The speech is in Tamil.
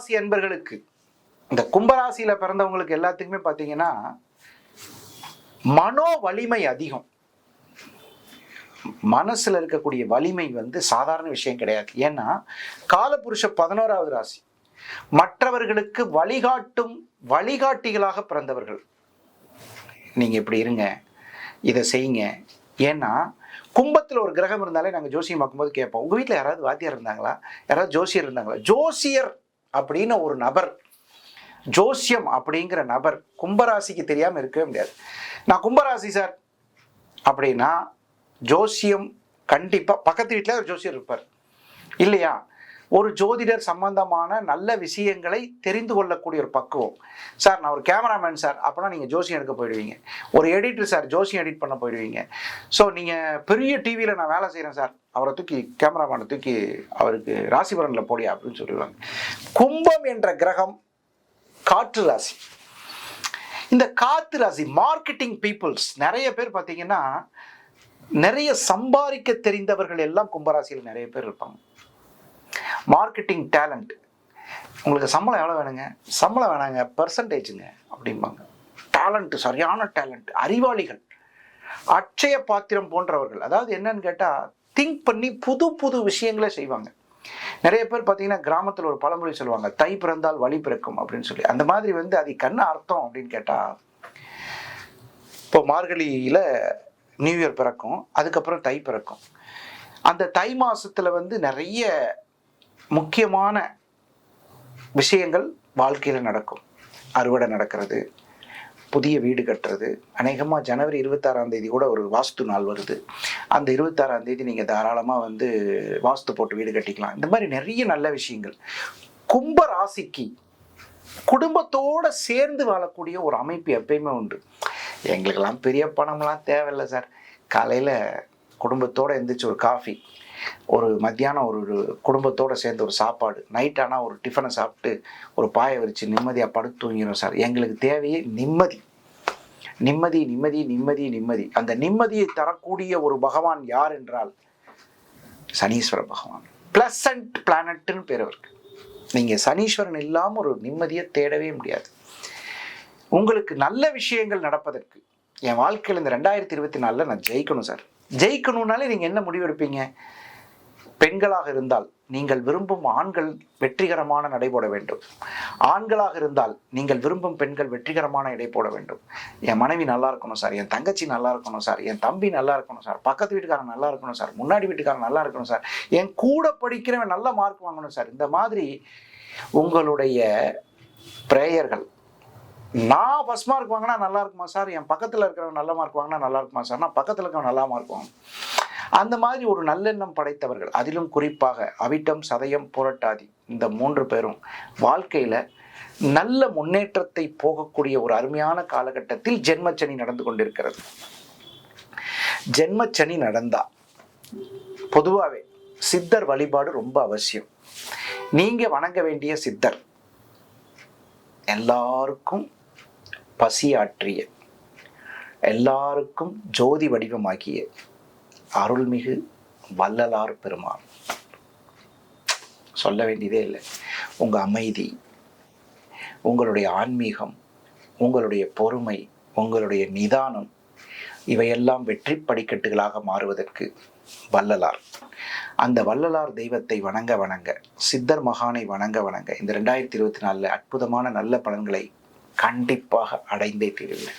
கும்பராசி அன்பர்களுக்கு, இந்த கும்பராசியில பிறந்தவங்களுக்கு எல்லாத்துக்குமே பார்த்தீங்கன்னா மனோ வலிமை அதிகம். மனசுல இருக்கக்கூடிய வலிமை சாதாரண விஷயம் கிடையாது. ஏன்னா காலபுருஷ 11வது ராசி, மற்றவர்களுக்கு வழிகாட்டும் வழிகாட்டிகளாக பிறந்தவர்கள். நீங்க இப்படி இருங்க, இதை செய்யுங்க. ஏன்னா கும்பத்தில் ஒரு கிரகம் இருந்தாலே நாங்கள் ஜோசியம் பார்க்கும்போது கேட்போம், உங்க வீட்டில் யாராவது வாத்தியார் இருந்தாங்களா, யாராவது ஜோசியர் இருந்தாங்களா? ஜோசியர் அப்படின்னு ஒரு நபர், ஜோசியம் அப்படிங்கிற நபர் கும்பராசிக்கு தெரியாம இருக்கவே முடியாது. நான் கும்பராசி சார் அப்படின்னா ஜோசியம் கண்டிப்பா பக்கத்து வீட்டில் ஒரு ஜோசியர் இருப்பார் இல்லையா? ஒரு ஜோதிடர் சம்பந்தமான நல்ல விஷயங்களை தெரிந்து கொள்ளக்கூடிய ஒரு பக்குவம். சார் நான் ஒரு கேமராமேன் சார் அப்படின்னா நீங்கள் ஜோசியம் எடுக்க போயிடுவீங்க. ஒரு எடிட்டர் சார், ஜோசியம் எடிட் பண்ண போயிடுவீங்க. ஸோ நீங்கள் பெரிய டிவியில் நான் வேலை செய்கிறேன் சார், அவரை தூக்கி கேமராமேனை தூக்கி அவருக்கு ராசிபலனில் போடியா அப்படின்னு சொல்லிடுவாங்க. கும்பம் என்ற கிரகம் காற்று ராசி. இந்த காற்று ராசி மார்க்கெட்டிங் பீப்புள்ஸ் நிறைய பேர் பார்த்தீங்கன்னா, நிறைய சம்பாதிக்க தெரிந்தவர்கள் எல்லாம் கும்பராசியில் நிறைய பேர் இருப்பாங்க. Marketing talent. உங்களுக்கு சம்பளம் எவ்வளோ வேணுங்க? சம்பளம் வேணாங்க, பெர்சன்டேஜுங்க அப்படிம்பாங்க. டேலண்ட், சரியான டேலண்ட், அறிவாளிகள், அட்சய பாத்திரம் போன்றவர்கள். அதாவது என்னன்னு கேட்டால் திங்க் பண்ணி புது புது விஷயங்களே செய்வாங்க. நிறைய பேர் பார்த்தீங்கன்னா கிராமத்தில் ஒரு பழமொழி சொல்லுவாங்க, தை பிறந்தால் வழி பிறக்கும் அப்படின்னு சொல்லி. அந்த மாதிரி அது என்ன அர்த்தம் அப்படின்னு கேட்டால், இப்போ மார்கழியில் நியூ இயர் பிறக்கும், அதுக்கப்புறம் தை பிறக்கும். அந்த தை மாசத்துல நிறைய முக்கியமான விஷயங்கள் வாழ்க்கையில் நடக்கும். அறுவடை நடக்கிறது, புதிய வீடு கட்டுறது. அநேகமாக ஜனவரி 26ஆம் தேதி கூட ஒரு வாஸ்து நாள் வருது. அந்த 26ஆம் தேதி நீங்கள் தாராளமாக வாஸ்து போட்டு வீடு கட்டிக்கலாம். இந்த மாதிரி நிறைய நல்ல விஷயங்கள். கும்ப ராசிக்கு குடும்பத்தோடு சேர்ந்து வாழக்கூடிய ஒரு அமைப்பு எப்பயுமே உண்டு. எங்களுக்கெல்லாம் பெரிய பணம்லாம் தேவையில்லை சார், காலையில் குடும்பத்தோடு எழுந்திரிச்சு ஒரு காஃபி, ஒரு மத்தியானம் ஒரு குடும்பத்தோடு சேர்ந்து ஒரு சாப்பாடு, நைட் ஆனால் ஒரு டிஃபனை சாப்பிட்டு ஒரு பாயை விரித்து நிம்மதியாக படுத்து தூங்கிடும் சார். எங்களுக்கு தேவையே நிம்மதி, நிம்மதி, நிம்மதி, நிம்மதி, நிம்மதி. அந்த நிம்மதியை தரக்கூடிய ஒரு பகவான் யார் என்றால் சனீஸ்வர பகவான். பிளசன்ட் பிளானட்னு பேர் அவருக்கு. நீங்கள் சனீஸ்வரன் இல்லாமல் ஒரு நிம்மதியை தேடவே முடியாது. உங்களுக்கு நல்ல விஷயங்கள் நடப்பதற்கு, என் வாழ்க்கையில் இந்த 2024 நான் ஜெயிக்கணும் சார். ஜெயிக்கணும்னாலே நீங்கள் என்ன முடிவு எடுப்பீங்க? பெண்களாக இருந்தால் நீங்கள் விரும்பும் ஆண்கள் வெற்றிகரமான நடை போட வேண்டும். ஆண்களாக இருந்தால் நீங்கள் விரும்பும் பெண்கள் வெற்றிகரமான இடை போட வேண்டும். என் மனைவி நல்லா இருக்கணும் சார், என் தங்கச்சி நல்லா இருக்கணும் சார், என் தம்பி நல்லா இருக்கணும் சார், பக்கத்து வீட்டுக்காரன் நல்லா இருக்கணும் சார், முன்னாடி வீட்டுக்காரன் நல்லா இருக்கணும் சார், என் கூட படிக்கிறவன் நல்ல மார்க் வாங்கணும் சார். இந்த மாதிரி உங்களுடைய பிரேயர்கள். நான் ஃபர்ஸ்ட் மார்க் வாங்கினா நல்லா இருக்குமா சார், என் பக்கத்தில் இருக்கிறவன் நல்ல மார்க் வாங்கினா நல்லா இருக்குமா சார், நான் பக்கத்தில் இருக்கிறவன் நல்லா மார்க் வாங்கணும். அந்த மாதிரி ஒரு நல்லெண்ணம் படைத்தவர்கள், அதிலும் குறிப்பாக அவிட்டம், சதயம், புரட்டாதி, இந்த 3 பேரும் வாழ்க்கையில் நல்ல முன்னேற்றத்தை போகக்கூடிய ஒரு அருமையான காலகட்டத்தில் ஜென்மச்சனி நடந்து கொண்டிருக்கிறது. ஜென்மச்சனி நடந்தா பொதுவாகவே சித்தர் வழிபாடு ரொம்ப அவசியம். நீங்க வணங்க வேண்டிய சித்தர் எல்லாருக்கும் பசியாற்றிய, எல்லாருக்கும் ஜோதி வடிவமாக்கிய அருள்மிகு வள்ளலார் பெருமான். சொல்ல வேண்டியதே இல்லை. உங்க அமைதி, உங்களுடைய ஆன்மீகம், உங்களுடைய பொறுமை, உங்களுடைய நிதானம், இவையெல்லாம் வெற்றி படிக்கட்டுகளாக மாறுவதற்கு வள்ளலார், அந்த வள்ளலார் தெய்வத்தை வணங்க வணங்க, சித்தர் மகானை வணங்க வணங்க இந்த 2024 அற்புதமான நல்ல பலன்களை கண்டிப்பாக அடைந்தே தீருவீர்கள்.